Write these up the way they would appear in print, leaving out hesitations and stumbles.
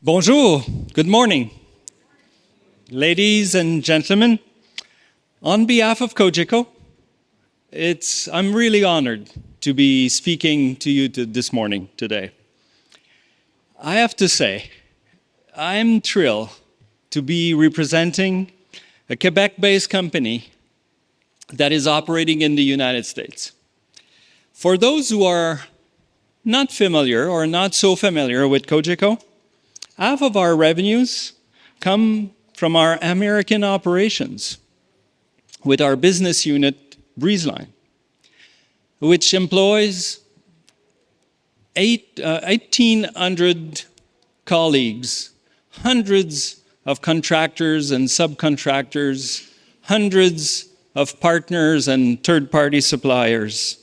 Bonjour, good morning. Ladies and gentlemen, on behalf of Cogeco, I'm really honored to be speaking to you this morning, today. I have to say, I'm thrilled to be representing a Quebec-based company that is operating in the United States. For those who are not familiar or not so familiar with Cogeco, half of our revenues come from our American operations with our business unit, Breezeline, which employs 1,800 colleagues, hundreds of contractors and subcontractors, hundreds of partners and third-party suppliers.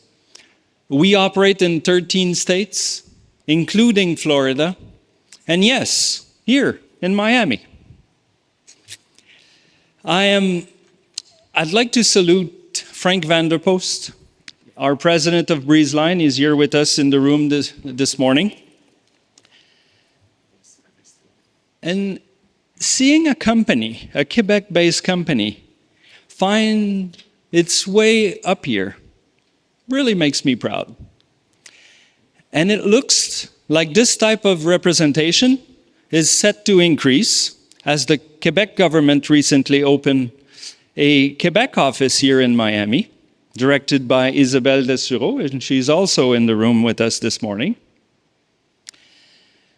We operate in 13 states, including Florida, and yes, here in Miami. I'd like to salute Frank Vanderpost, our president of Breezeline. He's here with us in the room this morning. And seeing a company, a Quebec-based company, find its way up here really makes me proud. And it looks like this type of representation is set to increase as the Quebec government recently opened a Quebec office here in Miami, directed by Isabelle Dessureau, and she's also in the room with us this morning,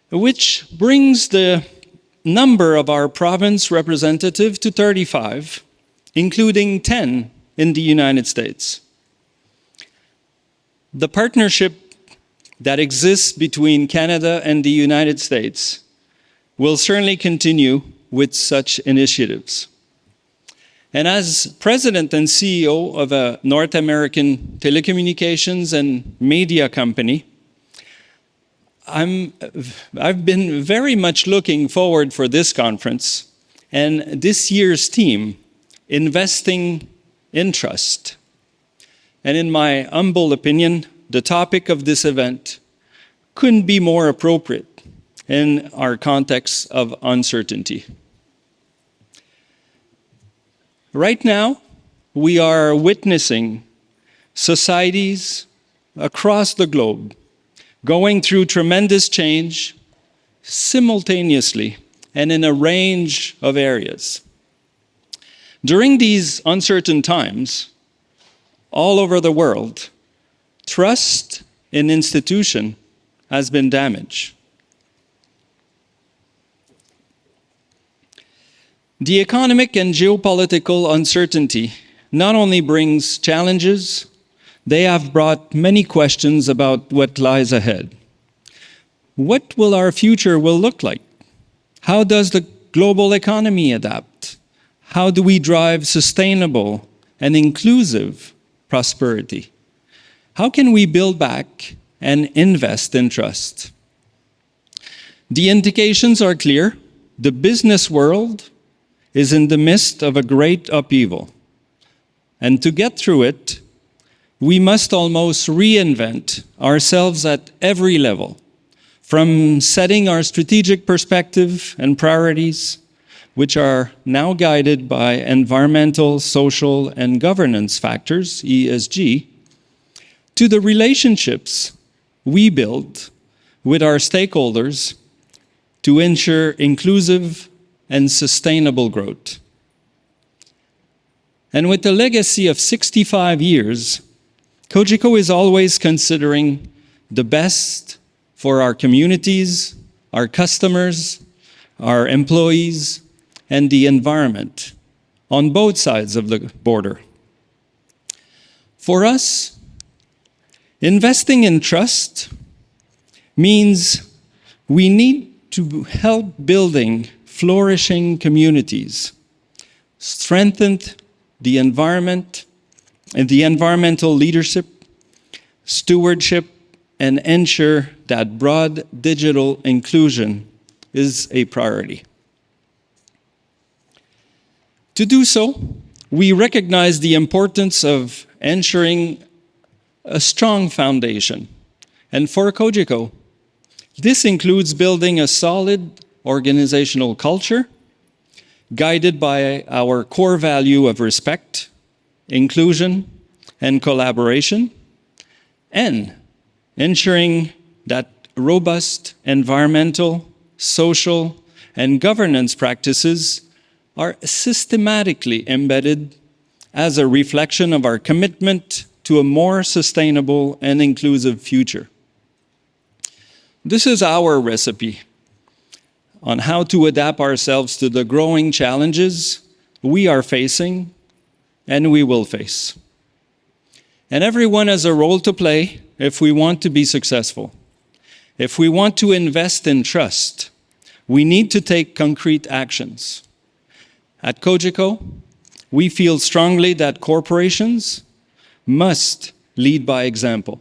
which brings the number of our province representatives to 35, including 10 in the United States. The partnership that exists between Canada and the United States will certainly continue with such initiatives. And as president and CEO of a North American telecommunications and media company, I've been very much looking forward for this conference and this year's theme, Investing in Trust. And in my humble opinion, the topic of this event couldn't be more appropriate in our context of uncertainty. Right now, we are witnessing societies across the globe going through tremendous change simultaneously and in a range of areas. During these uncertain times, all over the world, trust in institutions has been damaged. The economic and geopolitical uncertainty not only brings challenges, they have brought many questions about what lies ahead. What will our future look like? How does the global economy adapt? How do we drive sustainable and inclusive prosperity? How can we build back and invest in trust? The indications are clear. The business world is in the midst of a great upheaval. And to get through it, we must almost reinvent ourselves at every level, from setting our strategic perspective and priorities, which are now guided by environmental, social, and governance factors, ESG, to the relationships we build with our stakeholders to ensure inclusive and sustainable growth. And with a legacy of 65 years, Kojico is always considering the best for our communities, our customers, our employees, and the environment on both sides of the border. For us, investing in trust means we need to help building flourishing communities, strengthen the environment and the environmental leadership, stewardship, and ensure that broad digital inclusion is a priority. To do so, we recognize the importance of ensuring a strong foundation. And for Cogeco, this includes building a solid organizational culture, guided by our core value of respect, inclusion, and collaboration, and ensuring that robust environmental, social, and governance practices are systematically embedded as a reflection of our commitment to a more sustainable and inclusive future. This is our recipe on how to adapt ourselves to the growing challenges we are facing and we will face. And everyone has a role to play if we want to be successful. If we want to invest in trust, we need to take concrete actions. At Cogeco, we feel strongly that corporations must lead by example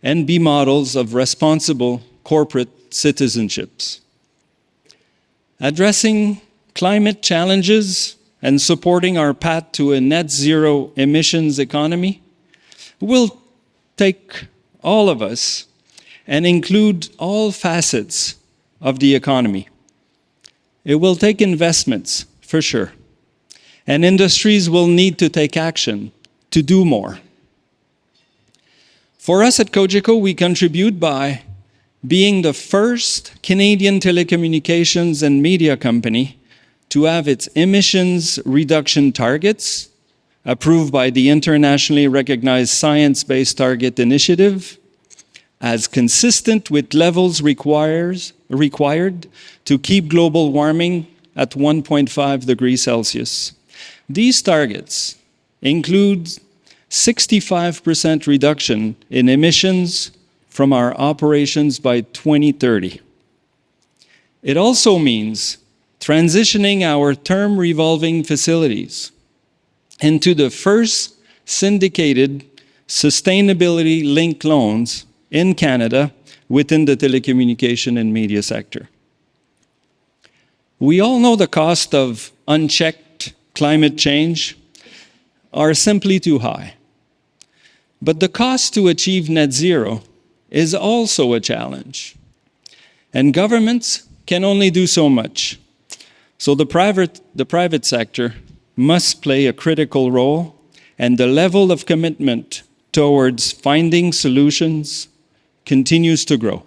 and be models of responsible corporate citizenships. Addressing climate challenges and supporting our path to a net zero emissions economy will take all of us and include all facets of the economy. It will take investments, for sure, and industries will need to take action to do more. For us at Cogeco, we contribute by being the first Canadian telecommunications and media company to have its emissions reduction targets approved by the internationally recognized Science-Based Target Initiative as consistent with levels required to keep global warming at 1.5 degrees Celsius. These targets include 65% reduction in emissions from our operations by 2030. It also means transitioning our term revolving facilities into the first syndicated sustainability-linked loans in Canada within the telecommunication and media sector. We all know the cost of unchecked climate change are simply too high. But the cost to achieve net zero is also a challenge. And governments can only do so much. So the private sector must play a critical role, and the level of commitment towards finding solutions continues to grow.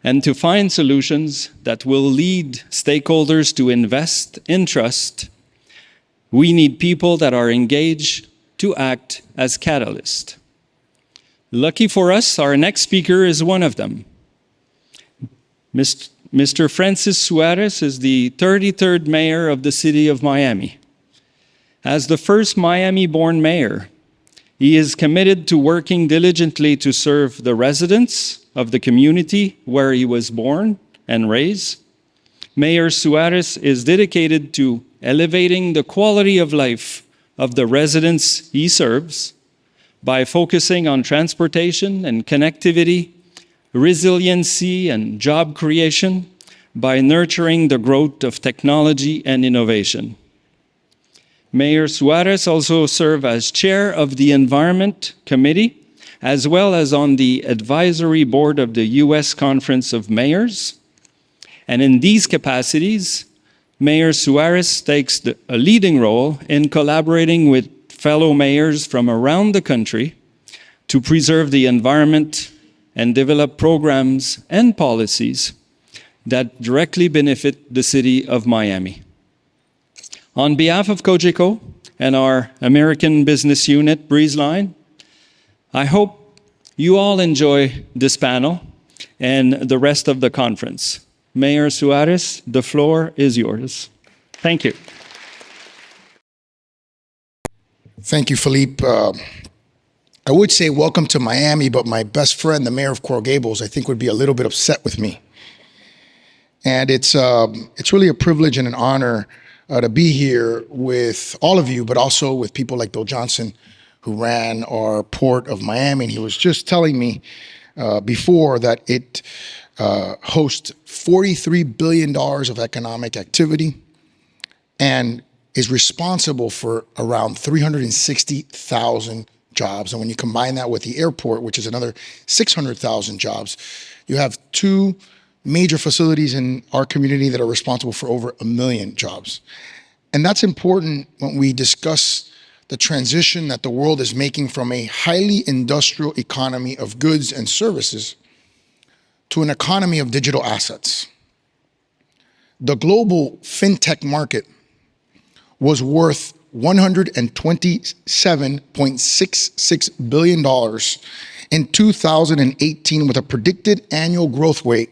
And to find solutions that will lead stakeholders to invest in trust, we need people that are engaged to act as catalysts. Lucky for us, our next speaker is one of them. Mr. Francis Suarez is the 33rd mayor of the city of Miami. As the first Miami-born mayor, he is committed to working diligently to serve the residents of the community where he was born and raised. Mayor Suarez is dedicated to elevating the quality of life of the residents he serves by focusing on transportation and connectivity, resiliency and job creation, by nurturing the growth of technology and innovation. Mayor Suarez also serves as chair of the Environment Committee, as well as on the advisory board of the U.S. Conference of Mayors. And in these capacities, Mayor Suarez takes a leading role in collaborating with fellow mayors from around the country to preserve the environment and develop programs and policies that directly benefit the city of Miami. On behalf of Cogeco and our American business unit, BreezeLine, I hope you all enjoy this panel and the rest of the conference. Mayor Suarez, the floor is yours. Thank you. Thank you, Philippe. I would say welcome to Miami, but my best friend, the mayor of Coral Gables, I think would be a little bit upset with me. And it's really a privilege and an honor to be here with all of you, but also with people like Bill Johnson, who ran our port of Miami. And he was just telling me before that it hosts $43 billion of economic activity and is responsible for around 360,000 jobs. And when you combine that with the airport, which is another 600,000 jobs, you have two major facilities in our community that are responsible for over 1 million jobs. And that's important when we discuss the transition that the world is making from a highly industrial economy of goods and services to an economy of digital assets. The global fintech market was worth $127.66 billion in 2018 with a predicted annual growth rate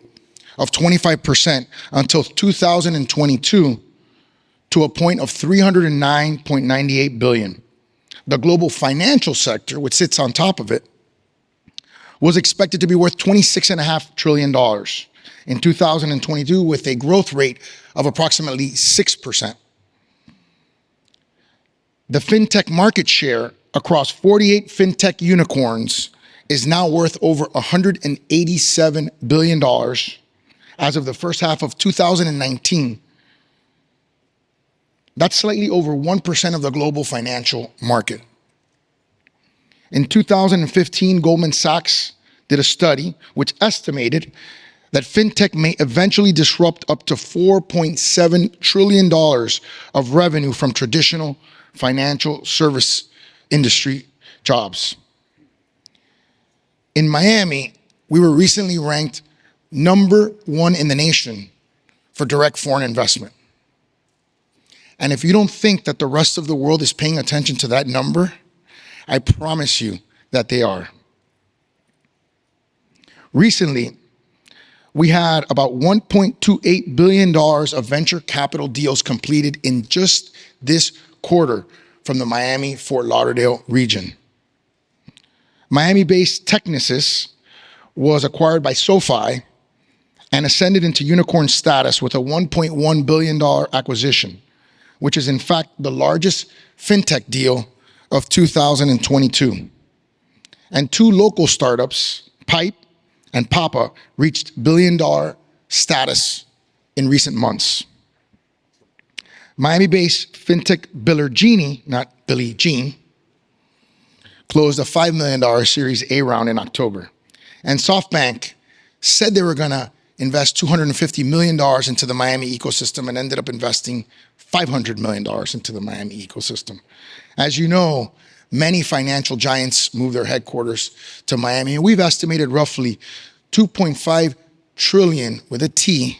of 25% until 2022 to a point of $309.98 billion. The global financial sector, which sits on top of it, was expected to be worth $26.5 trillion in 2022 with a growth rate of approximately 6%. The fintech market share across 48 fintech unicorns is now worth over $187 billion as of the first half of 2019. That's slightly over 1% of the global financial market. In 2015, Goldman Sachs did a study which estimated that fintech may eventually disrupt up to $4.7 trillion of revenue from traditional financial service industry jobs. In Miami, we were recently ranked #1 in the nation for direct foreign investment. And if you don't think that the rest of the world is paying attention to that number, I promise you that they are. Recently, we had about $1.28 billion of venture capital deals completed in just this quarter from the Miami-Fort Lauderdale region. Miami-based Technisys was acquired by SoFi and ascended into unicorn status with a $1.1 billion acquisition, which is in fact the largest fintech deal of 2022. And two local startups, Pipe and Pappas, reached billion-dollar status in recent months. Miami-based fintech Biller Genie, not Billie Jean, closed a $5 million Series A round in October. And SoftBank said they were going to invest $250 million into the Miami ecosystem and ended up investing $500 million into the Miami ecosystem. As you know, many financial giants move their headquarters to Miami, and we've estimated roughly 2.5 trillion with a T,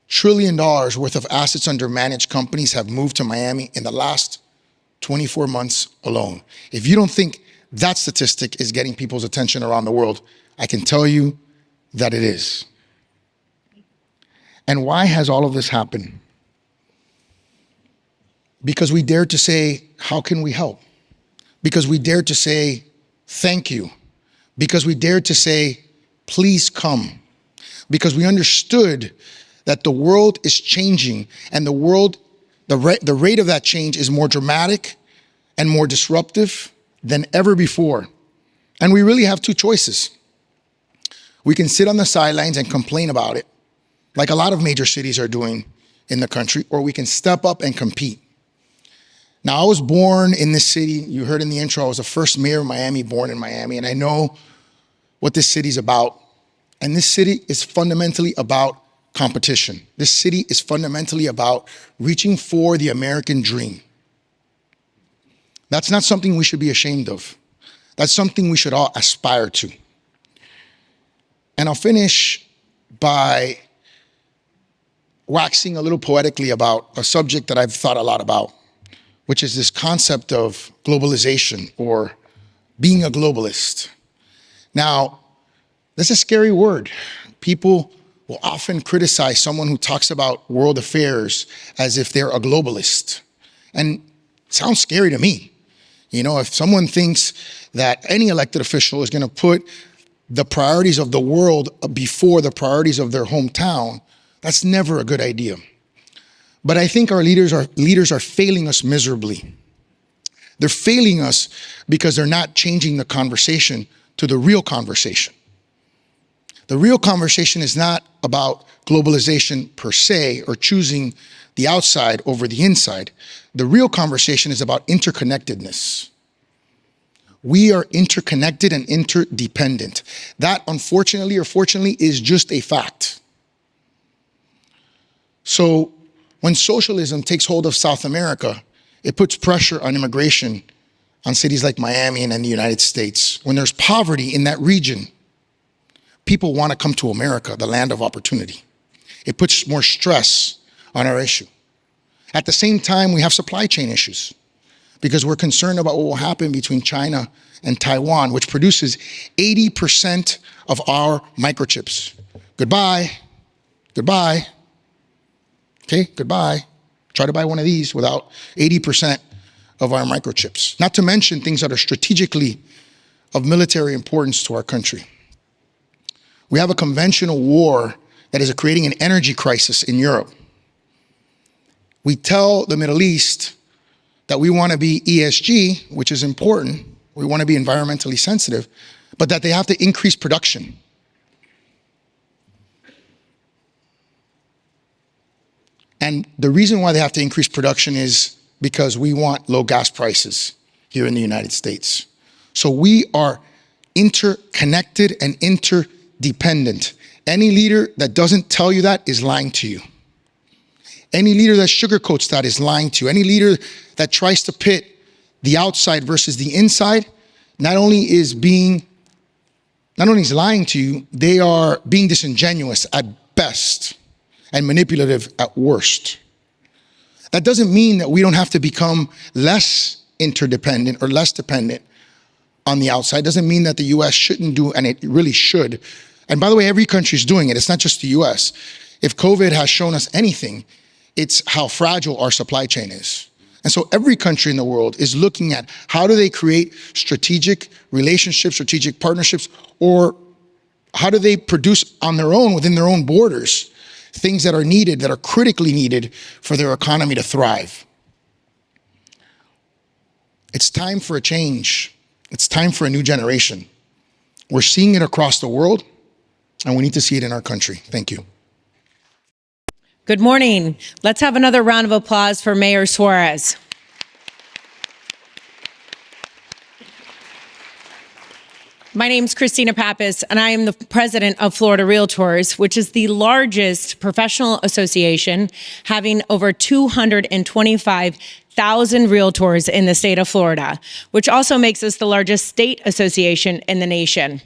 $trillion worth of assets under managed companies have moved to Miami in the last 24 months alone. If you don't think that statistic is getting people's attention around the world, I can tell you that it is. And why has all of this happened? Because we dared to say, how can we help? Because we dared to say, thank you. Because we dared to say, please come. Because we understood that the world is changing and the rate of that change is more dramatic and more disruptive than ever before. And we really have two choices. We can sit on the sidelines and complain about it, like a lot of major cities are doing in the country, or we can step up and compete. Now, I was born in this city. You heard in the intro, I was the first mayor of Miami, born in Miami, and I know what this city's about. And this city is fundamentally about competition. This city is fundamentally about reaching for the American dream. That's not something we should be ashamed of. That's something we should all aspire to. And I'll finish by waxing a little poetically about a subject that I've thought a lot about, which is this concept of globalization or being a globalist. Now, that's a scary word. People will often criticize someone who talks about world affairs as if they're a globalist. And it sounds scary to me. You know, if someone thinks that any elected official is going to put the priorities of the world before the priorities of their hometown, that's never a good idea. But I think our leaders are failing us miserably. They're failing us because they're not changing the conversation to the real conversation. The real conversation is not about globalization per se or choosing the outside over the inside. The real conversation is about interconnectedness. We are interconnected and interdependent. That, unfortunately or fortunately, is just a fact. So when socialism takes hold of South America, it puts pressure on immigration on cities like Miami and in the United States. When there's poverty in that region, people want to come to America, the land of opportunity. It puts more stress on our issue. At the same time, we have supply chain issues because we're concerned about what will happen between China and Taiwan, which produces 80% of our microchips. Goodbye, goodbye. Okay, goodbye. Try to buy one of these without 80% of our microchips. Not to mention things that are strategically of military importance to our country. We have a conventional war that is creating an energy crisis in Europe. We tell the Middle East that we want to be ESG, which is important. We want to be environmentally sensitive, but that they have to increase production. And the reason why they have to increase production is because we want low gas prices here in the United States. So we are interconnected and interdependent. Any leader that doesn't tell you that is lying to you. Any leader that sugarcoats that is lying to you. Any leader that tries to pit the outside versus the inside, not only is lying to you, they are being disingenuous at best and manipulative at worst. That doesn't mean that we don't have to become less interdependent or less dependent on the outside. It doesn't mean that the US shouldn't do, and it really should. And by the way, every country is doing it. It's not just the US. If COVID has shown us anything, it's how fragile our supply chain is. And so every country in the world is looking at how do they create strategic relationships, strategic partnerships, or how do they produce on their own, within their own borders, things that are needed, that are critically needed for their economy to thrive. It's time for a change. It's time for a new generation. We're seeing it across the world, and we need to see it in our country. Thank you. Good morning. Let's have another round of applause for Mayor Suarez. My name's Christina Pappas, and I am the president of Florida Realtors, which is the largest professional association, having over 225,000 realtors in the state of Florida, which also makes us the largest state association in the nation.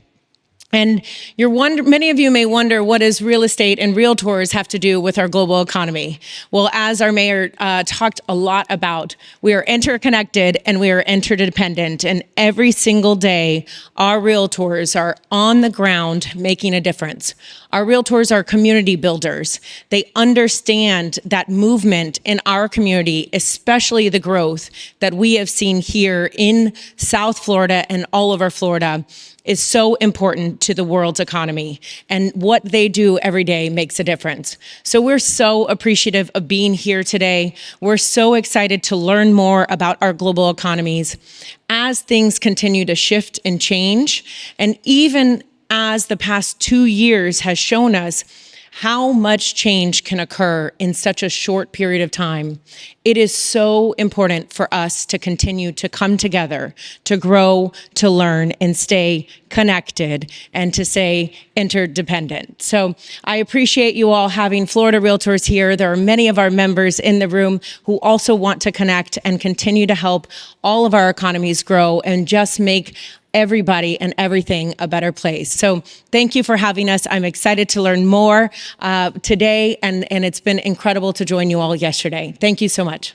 And many of you may wonder, what does real estate and realtors have to do with our global economy? Well, as our mayor talked a lot about, we are interconnected and we are interdependent. And every single day, our realtors are on the ground making a difference. Our realtors are community builders. They understand that movement in our community, especially the growth that we have seen here in South Florida and all over Florida, is so important to the world's economy, and what they do every day makes a difference. So we're so appreciative of being here today. We're so excited to learn more about our global economies as things continue to shift and change, and even as the past 2 years has shown us how much change can occur in such a short period of time. It is so important for us to continue to come together, to grow, to learn, and stay connected, and to stay interdependent. So I appreciate you all having Florida Realtors here. There are many of our members in the room who also want to connect and continue to help all of our economies grow and just make everybody and everything a better place. So thank you for having us. I'm excited to learn more today, and it's been incredible to join you all yesterday. Thank you so much.